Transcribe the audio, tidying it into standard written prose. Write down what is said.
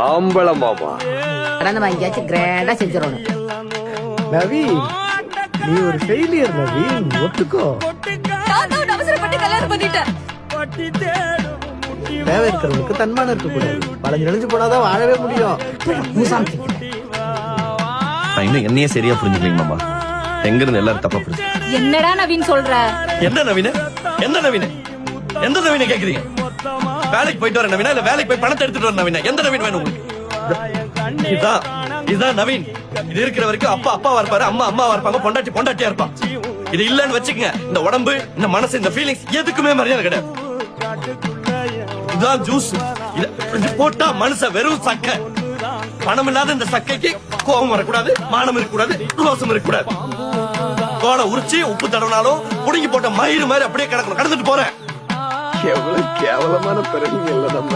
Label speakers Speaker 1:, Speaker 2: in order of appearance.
Speaker 1: ஆம்பள மாமா
Speaker 2: கடந்த வாங்கியாச்சும் கிராண்டா செஞ்சிடணும்.
Speaker 3: நவீன், நீ ஒரு ஃபெயிலியர் நவீன், ஒத்துக்கோ.
Speaker 4: அவசரப்பட்டு கல்யாணம் பண்ணிட்டேன்.
Speaker 3: தேவை இருக்கிறவனுக்கு தன்மானம் இருக்கக்கூடாது. பழஞ்சு நெளிஞ்சு போனாதான் வாழவே முடியும்.
Speaker 5: நான் இன்னும் என்னையே சரியா புரிஞ்சுக்கலீங்க மாமா. எங்க இருந்து எல்லாரும் தப்பா புரிஞ்சு.
Speaker 4: என்னடா நவீன் சொல்ற?
Speaker 5: என்ன நவீன? எந்த நவீன? எந்த நவீன கேக்குறீங்க? வேலைக்கு போயிட்டு வர நவீனா இல்ல வேலைக்கு போய் பணத்தை எடுத்துட்டு வர நவீனா? எந்த நவீன் வேணும் உங்களுக்கு? இதான் நவீன். இது இருக்கிற வரைக்கும் அப்பா அப்பாவா இருப்பாரு, அம்மா அம்மாவா இருப்பாங்க, பொண்டாட்டி பொண்டாட்டியா இருப்பா. இது இல்லன்னு வச்சுக்கங்க, இந்த உடம்பு, இந்த மனசு, இந்த ஃபீலிங்ஸ் எதுக்குமே மரியாதை கிடையாது. இதுதான் ஜூஸ். இது போட்டா மனுஷ வெறும் சக்கை. பணம் இல்லாத இந்த சக்கைக்கு கோபம் வரக்கூடாது, மானம் இருக்கக்கூடாது, ரோசம் இருக்கக்கூடாது. கோலை உரிச்சு உப்பு தடவினாலும் புடுங்கி போட்ட மயிறு மாதிரி அப்படியே கிடக்கணும். கடந்துட்டு போறேன்.
Speaker 1: எவ்வளவு கேவலமான பிறகு இல்ல நம்ம.